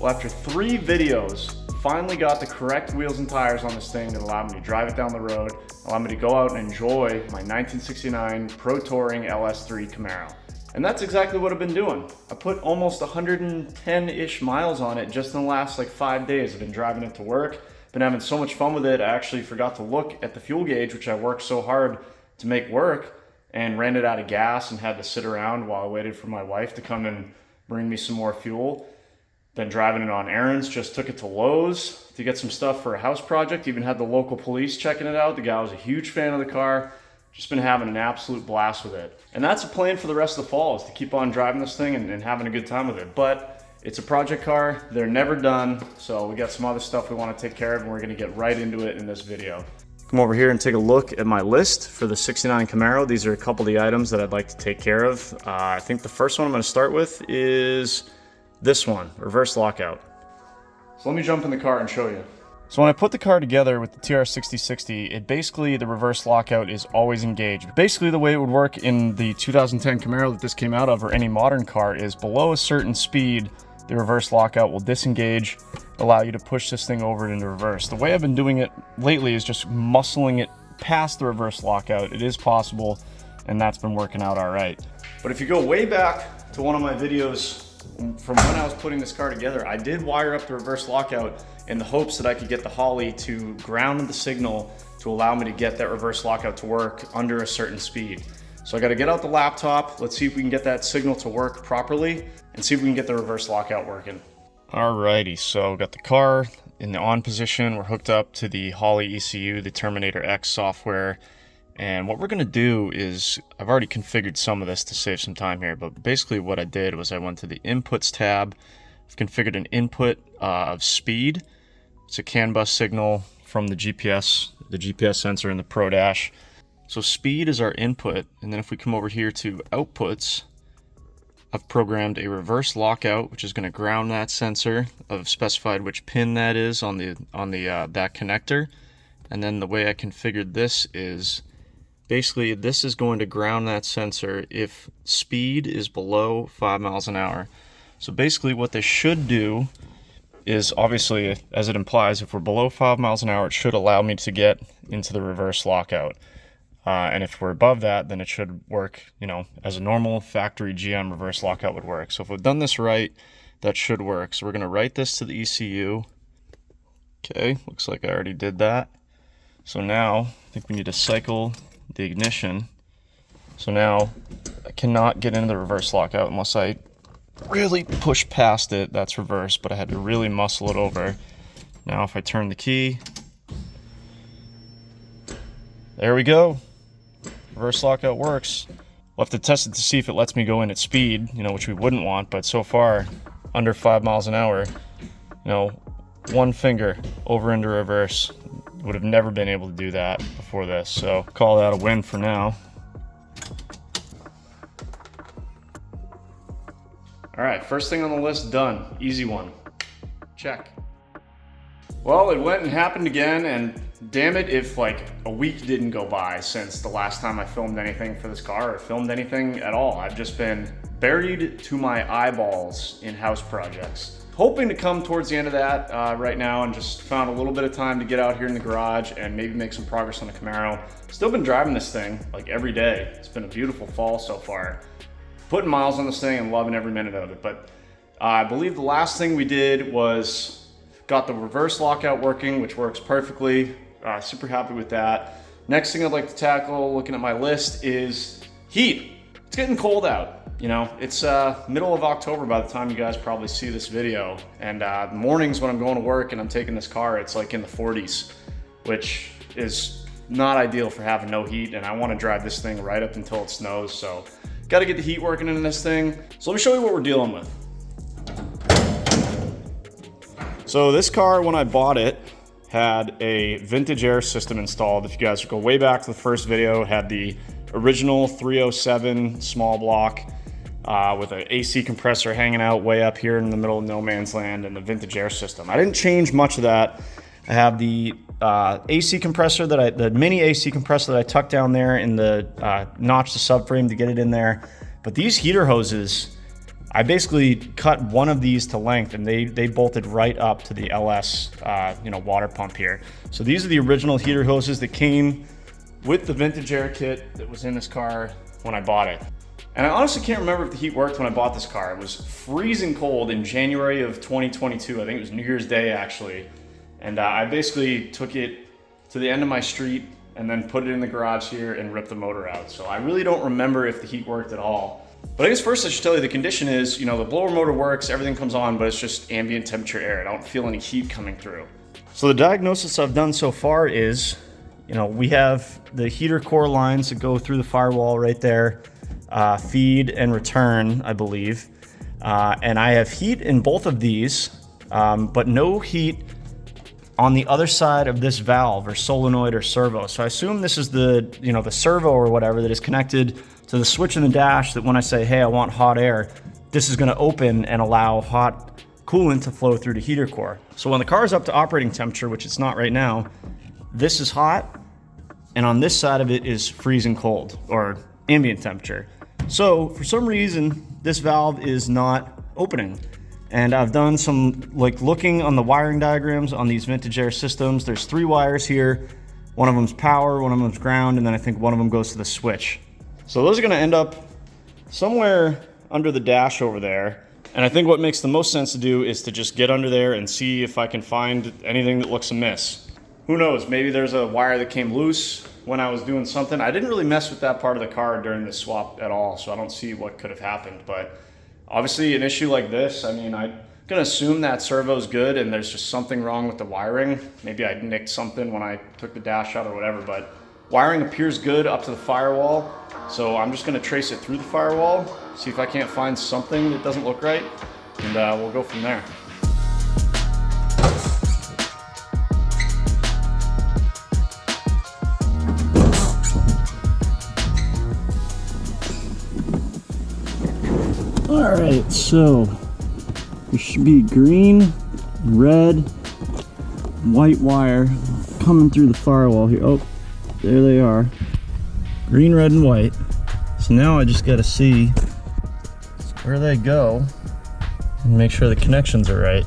Well, after 3 videos, finally got the correct wheels and tires on this thing that allowed me to drive it down the road, allowed me to go out and enjoy my 1969 Pro Touring LS3 Camaro. And that's exactly what I've been doing. I put almost 110-ish miles on it just in the last like 5 days. I've been driving it to work, been having so much fun with it. I actually forgot to look at the fuel gauge, which I worked so hard to make work, and ran it out of gas and had to sit around while I waited for my wife to come and bring me some more fuel. Been driving it on errands, just took it to Lowe's to get some stuff for a house project. Even had the local police checking it out. The guy was a huge fan of the car. Just been having an absolute blast with it. And that's a plan for the rest of the fall, is to keep on driving this thing and having a good time with it. But it's a project car, they're never done. So we got some other stuff we want to take care of, and we're gonna get right into it in this video. Come over here and take a look at my list for the 69 Camaro. These are a couple of the items that I'd like to take care of. I think the first one I'm gonna start with is this one, reverse lockout. So let me jump in the car and show you. So when I put the car together with the TR6060, it basically, the reverse lockout is always engaged. Basically the way it would work in the 2010 Camaro that this came out of, or any modern car, is below a certain speed, the reverse lockout will disengage, allow you to push this thing over into reverse. The way I've been doing it lately is just muscling it past the reverse lockout. It is possible, and that's been working out all right. But if you go way back to one of my videos from when I was putting this car together, I did wire up the reverse lockout in the hopes that I could get the Holley to ground the signal to allow me to get that reverse lockout to work under a certain speed. So I got to get out the laptop. Let's see if we can get that signal to work properly and see if we can get the reverse lockout working. Alrighty, so got the car in the on position. We're hooked up to the Holley ECU, the Terminator X software. And what we're gonna do is, I've already configured some of this to save some time here, but basically what I did was I went to the inputs tab. I've configured an input of speed. It's a CAN bus signal from the GPS sensor in the Pro Dash. So speed is our input, and then if we come over here to outputs, I've programmed a reverse lockout, which is going to ground that sensor. I've specified which pin that is on the that connector, and then the way I configured this is basically this is going to ground that sensor if speed is below 5 miles an hour. So basically what this should do is, obviously, as it implies, if we're below 5 miles an hour, it should allow me to get into the reverse lockout. And if we're above that, then it should work, you know, as a normal factory GM reverse lockout would work. So if we've done this right, that should work. So we're going to write this to the ECU. Okay, looks like I already did that. So now I think we need to cycle the ignition. So now I cannot get into the reverse lockout unless I really push past it. That's reverse, but I had to really muscle it over. Now if I turn the key, there we go. Reverse lockout works. We'll have to test it to see if it lets me go in at speed, you know, which we wouldn't want, but so far, under 5 miles an hour, you know, one finger over into reverse. Would have never been able to do that before this, so call that a win for now. All right, first thing on the list done. Easy one. Check. Well, it went and happened again, and damn it if like a week didn't go by since the last time I filmed anything for this car, or filmed anything at all. I've just been buried to my eyeballs in house projects. Hoping to come towards the end of that right now, and just found a little bit of time to get out here in the garage and maybe make some progress on the Camaro. Still been driving this thing like every day. It's been a beautiful fall so far. Putting miles on this thing and loving every minute of it. But I believe the last thing we did was got the reverse lockout working, which works perfectly. Super happy with that. Next thing I'd like to tackle, looking at my list, is heat. It's getting cold out. You know, it's middle of October by the time you guys probably see this video. And mornings when I'm going to work and I'm taking this car, it's like in the 40s, which is not ideal for having no heat. And I want to drive this thing right up until it snows. So got to get the heat working in this thing. So let me show you what we're dealing with. So this car, when I bought it, had a vintage air system installed. If you guys go way back to the first video, it had the original 307 small block with an AC compressor hanging out way up here in the middle of no man's land, and the vintage air system. I didn't change much of that. I have the AC compressor the mini AC compressor that I tucked down there in the notch the subframe to get it in there. But these heater hoses, I basically cut one of these to length, and they bolted right up to the LS water pump here. So these are the original heater hoses that came with the vintage air kit that was in this car when I bought it. And I honestly can't remember if the heat worked when I bought this car. It was freezing cold in January of 2022. I think it was New Year's Day actually. And I basically took it to the end of my street and then put it in the garage here and ripped the motor out. So I really don't remember if the heat worked at all. But I guess first I should tell you the condition is, the blower motor works, everything comes on, but it's just ambient temperature air. I don't feel any heat coming through. So the diagnosis I've done so far is, we have the heater core lines that go through the firewall right there, feed and return, I believe. And I have heat in both of these, but no heat on the other side of this valve or solenoid or servo. So I assume this is the servo or whatever that is connected to the switch in the dash that when I say, hey, I want hot air, this is gonna open and allow hot coolant to flow through the heater core. So when the car is up to operating temperature, which it's not right now, this is hot, and on this side of it is freezing cold or ambient temperature. So for some reason, this valve is not opening. And I've done some looking on the wiring diagrams on these vintage air systems. There's 3 wires here. One of them's power, one of them's ground, and then I think one of them goes to the switch. So those are gonna end up somewhere under the dash over there. And I think what makes the most sense to do is to just get under there and see if I can find anything that looks amiss. Who knows, maybe there's a wire that came loose when I was doing something. I didn't really mess with that part of the car during the swap at all, so I don't see what could have happened. But obviously an issue like this, I'm gonna assume that servo's good and there's just something wrong with the wiring. Maybe I nicked something when I took the dash out or whatever, but wiring appears good up to the firewall. So I'm just gonna trace it through the firewall, see if I can't find something that doesn't look right, and we'll go from there. All right, so there should be green, red, white wire coming through the firewall here. Oh, there they are. Green, red, and white. So now I just got to see where they go and make sure the connections are right.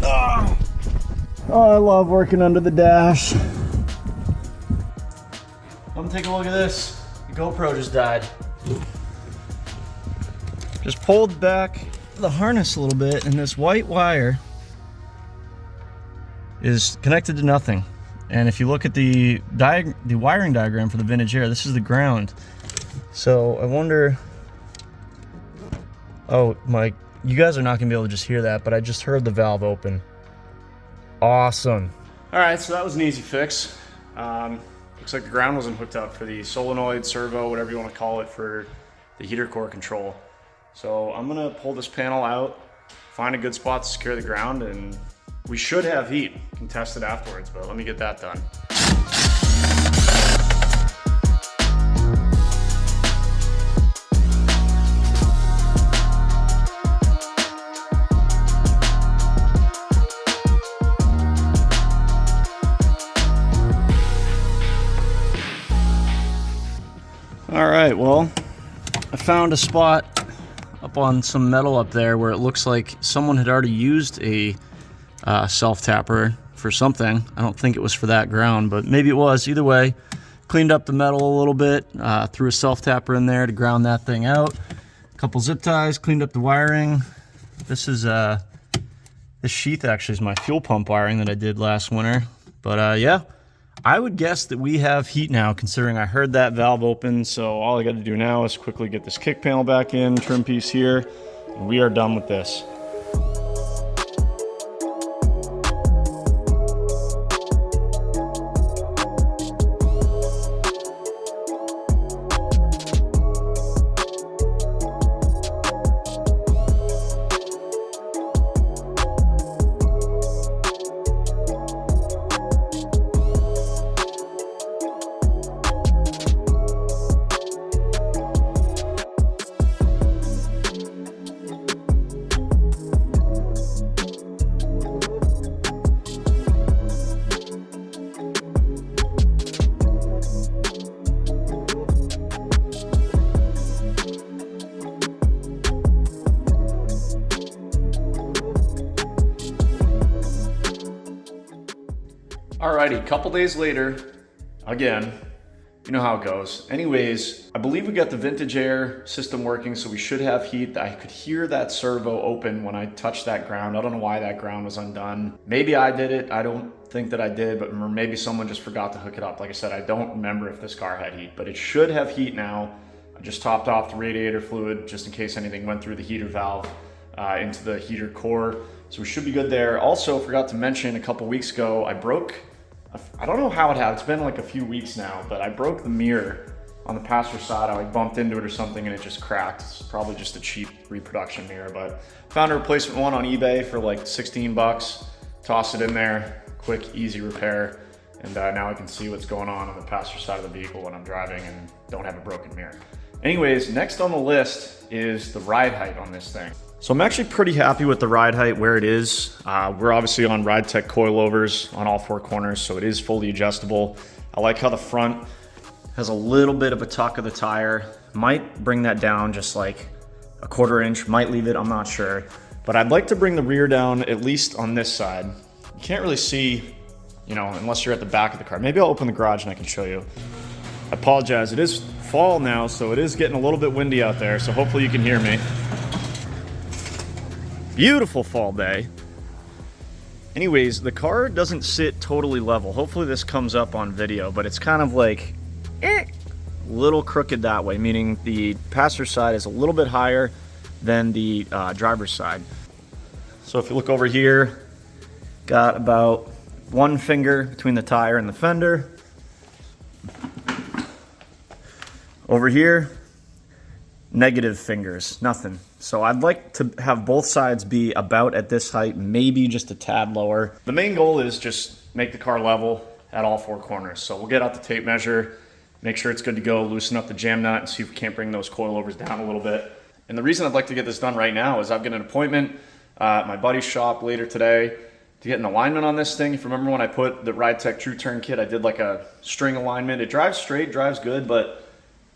Oh, I love working under the dash. Come take a look at this. The GoPro just died. Just pulled back the harness a little bit, and this white wire is connected to nothing. And if you look at the wiring diagram for the vintage air, this is the ground. So I wonder, oh my, you guys are not gonna be able to just hear that, but I just heard the valve open. Awesome. All right, so that was an easy fix. Looks like the ground wasn't hooked up for the solenoid, servo, whatever you want to call it, for the heater core control. So I'm gonna pull this panel out, find a good spot to secure the ground, and we should have heat. We can test it afterwards, but let me get that done. All right, well, I found a spot up on some metal up there where it looks like someone had already used a self-tapper for something. I don't think it was for that ground, but maybe it was. Either way, cleaned up the metal a little bit, threw a self-tapper in there to ground that thing out. A couple zip ties, cleaned up the wiring. This is this sheath actually is my fuel pump wiring that I did last winter. But yeah, I would guess that we have heat now, considering I heard that valve open. So all I got to do now is quickly get this kick panel back in, trim piece here, and we are done with this. Alrighty, couple days later, again, you know how it goes. Anyways, I believe we got the vintage air system working, so we should have heat. I could hear that servo open when I touched that ground. I don't know why that ground was undone. Maybe I did it. I don't think that I did, but maybe someone just forgot to hook it up. Like I said, I don't remember if this car had heat, but it should have heat now. I just topped off the radiator fluid just in case anything went through the heater valve into the heater core. So we should be good there. Also, forgot to mention a couple weeks ago, I don't know how it happened. It's been like a few weeks now, but I broke the mirror on the passenger side. I like bumped into it or something and it just cracked. It's probably just a cheap reproduction mirror, but found a replacement one on eBay for like 16 bucks. Toss it in there, quick, easy repair. And now I can see what's going on the passenger side of the vehicle when I'm driving and don't have a broken mirror. Anyways, next on the list is the ride height on this thing. So I'm actually pretty happy with the ride height where it is. We're obviously on RideTech coilovers on all four corners, so it is fully adjustable. I like how the front has a little bit of a tuck of the tire. Might bring that down just like a 1/4 inch, might leave it, I'm not sure. But I'd like to bring the rear down at least on this side. You can't really see, you know, unless you're at the back of the car. Maybe I'll open the garage and I can show you. I apologize, it is fall now, so it is getting a little bit windy out there, so hopefully you can hear me. Beautiful fall day. Anyways, the car doesn't sit totally level. Hopefully this comes up on video, but it's kind of like a little crooked that way, meaning the passenger side is a little bit higher than the driver's side. So if you look over here, got about 1 finger between the tire and the fender. Over here, negative fingers, nothing. So I'd like to have both sides be about at this height, maybe just a tad lower. The main goal is just make the car level at all four corners. So we'll get out the tape measure, make sure it's good to go, loosen up the jam nut and see if we can't bring those coilovers down a little bit. And the reason I'd like to get this done right now is I've got an appointment at my buddy's shop later today to get an alignment on this thing. If you remember when I put the RideTech True Turn kit, I did like a string alignment. It drives straight, drives good, but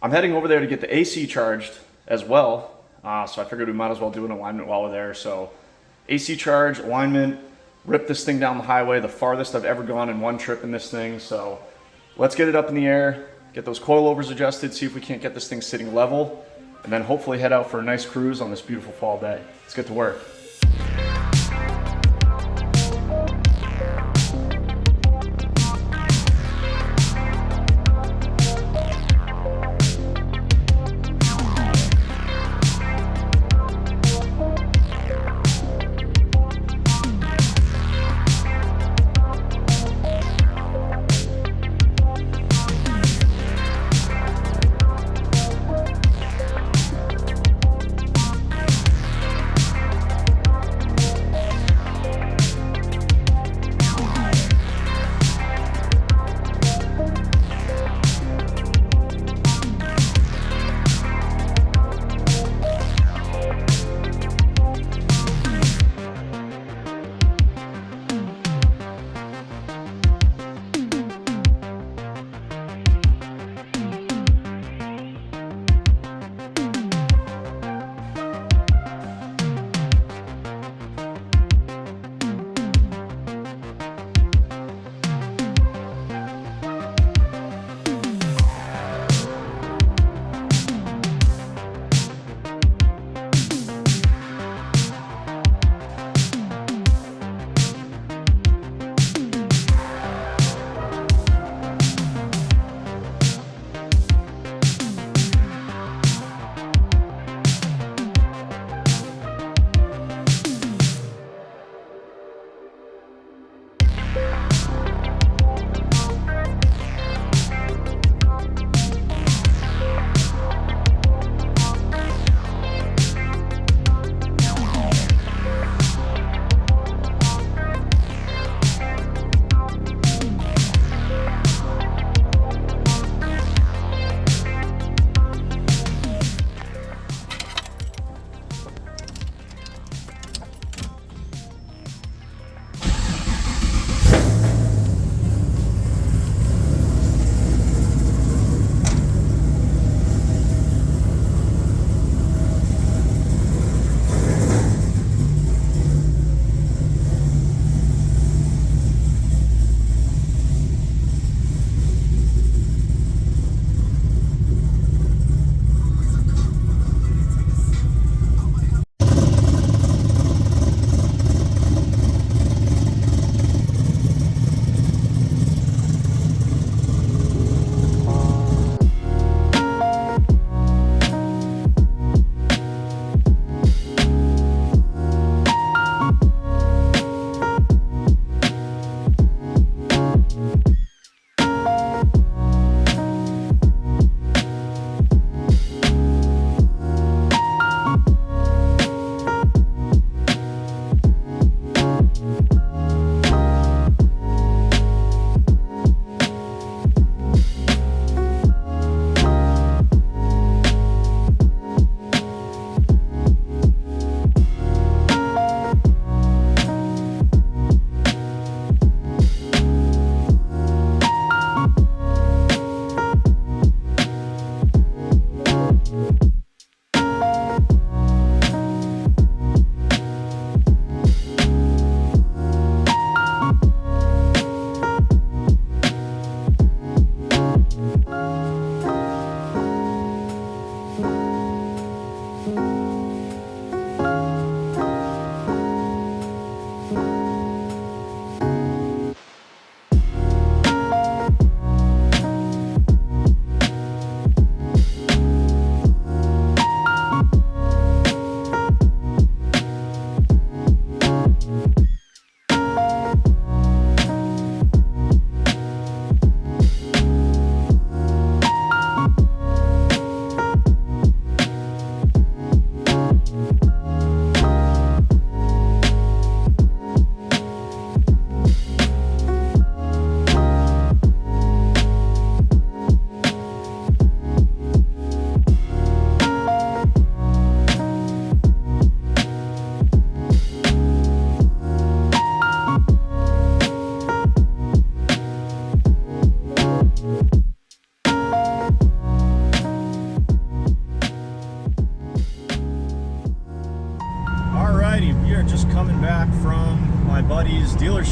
I'm heading over there to get the AC charged as well. So I figured we might as well do an alignment while we're there. So AC charge, alignment, rip this thing down the highway, the farthest I've ever gone in one trip in this thing. So let's get it up in the air, get those coilovers adjusted, see if we can't get this thing sitting level, and then hopefully head out for a nice cruise on this beautiful fall day. Let's get to work.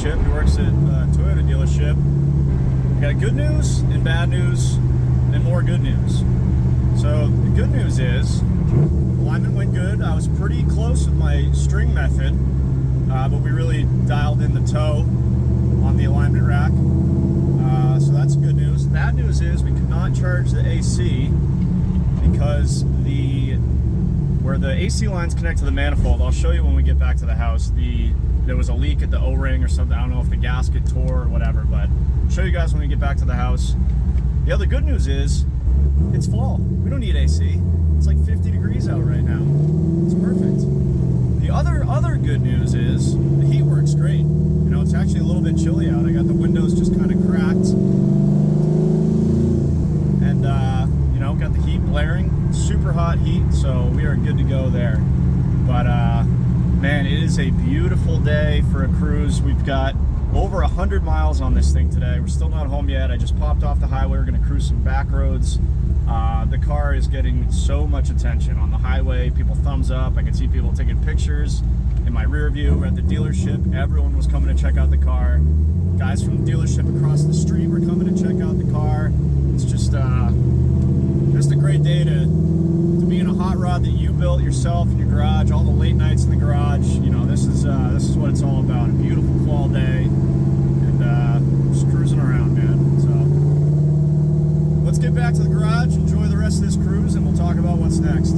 dealership. He works at a Toyota dealership. We got good news and bad news and more good news. So the good news is alignment went good. I was pretty close with my string method, but we really dialed in the toe on the alignment rack. So that's good news. Bad news is we could not charge the AC because where the AC lines connect to the manifold, I'll show you when we get back to the house, there was a leak at the O-ring or something. I don't know if the gasket tore or whatever, but I'll show you guys when we get back to the house. The other good news is it's fall. We don't need AC. It's like 50 degrees out right now. It's perfect. The other good news is the heat works great. You know, it's actually a little bit chilly out. I got the windows just kind of cracked. And, you know, got the heat blaring. Super hot heat, so we are good to go there. But, man, it is a beautiful day for a cruise. We've got over 100 miles on this thing today. We're still not home yet. I just popped off the highway. We're gonna cruise some back roads. The car is getting so much attention on the highway. People thumbs up. I can see people taking pictures in my rear view. We're at the dealership. Everyone was coming to check out the car. Guys from the dealership across the street were coming to check out the car. It's just a great day to be in a hot rod that you built yourself in your garage. All the late nights in the garage. You know, this is what it's all about. A beautiful fall day, and just cruising around, man. So let's get back to the garage, enjoy the rest of this cruise, and we'll talk about what's next.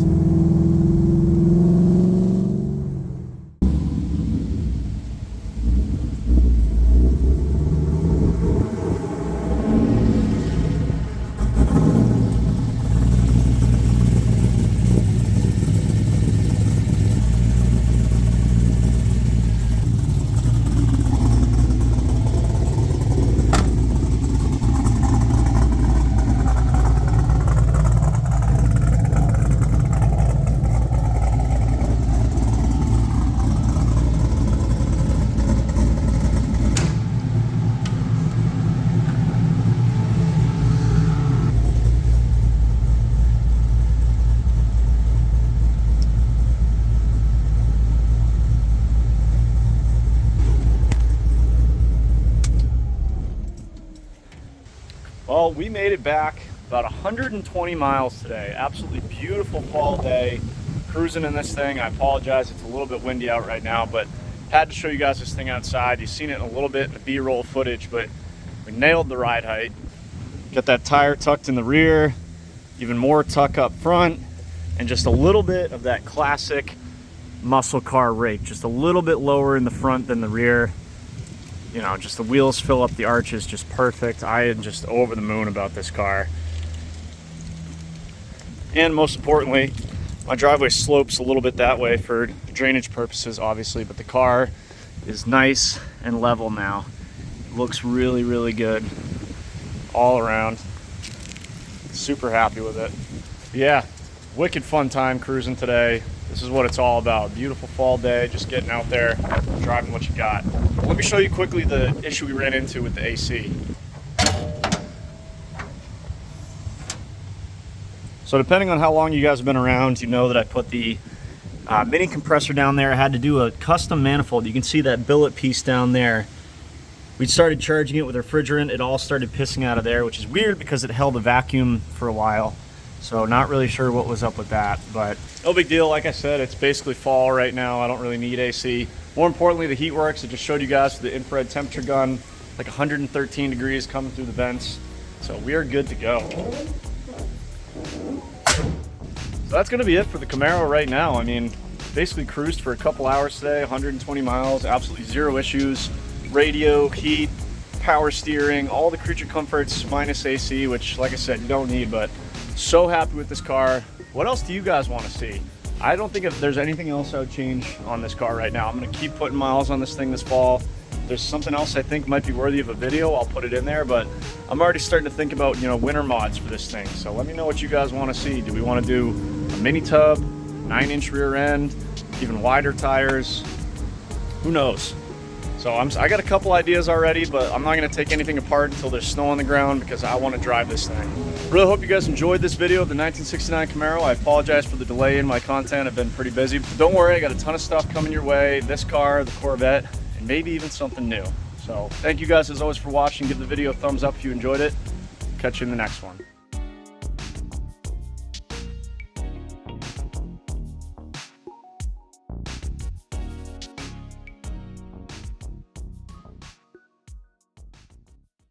Well, we made it back about 120 miles today. Absolutely beautiful fall day. Cruising in this thing. I apologize, it's a little bit windy out right now, but had to show you guys this thing outside. You've seen it a little bit in the B-roll footage, but we nailed the ride height. Got that tire tucked in the rear, even more tuck up front, and just a little bit of that classic muscle car rake. Just a little bit lower in the front than the rear. You know, just the wheels fill up the arches just perfect. I am just over the moon about this car. And most importantly, my driveway slopes a little bit that way for drainage purposes, obviously, but the car is nice and level now. It looks really, really good all around. Super happy with it. Yeah, wicked fun time cruising today. This is what it's all about. Beautiful fall day, just getting out there, driving what you got. Let me show you quickly the issue we ran into with the AC. So depending on how long you guys have been around, you know that I put the mini compressor down there. I had to do a custom manifold. You can see that billet piece down there. We started charging it with refrigerant. It all started pissing out of there, which is weird because it held a vacuum for a while. So not really sure what was up with that, but no big deal. Like I said, it's basically fall right now. I don't really need AC. More importantly, the heat works. I just showed you guys the infrared temperature gun, like 113 degrees coming through the vents. So we are good to go. So that's gonna be it for the Camaro right now. I mean, basically cruised for a couple hours today, 120 miles, absolutely zero issues. Radio, heat, power steering, all the creature comforts minus AC, which like I said, you don't need, but so happy with this car. What else do you guys want to see? I don't think if there's anything else I would change on this car right now. I'm going to keep putting miles on this thing this fall. If there's something else I think might be worthy of a video, I'll put it in there, but I'm already starting to think about, you know, winter mods for this thing. So let me know what you guys want to see. Do we want to do a mini tub, 9-inch rear end, even wider tires? Who knows? So I got a couple ideas already, but I'm not going to take anything apart until there's snow on the ground because I want to drive this thing. Really hope you guys enjoyed this video of the 1969 Camaro. I apologize for the delay in my content. I've been pretty busy. But don't worry, I got a ton of stuff coming your way. This car, the Corvette, and maybe even something new. So thank you guys as always for watching. Give the video a thumbs up if you enjoyed it. Catch you in the next one.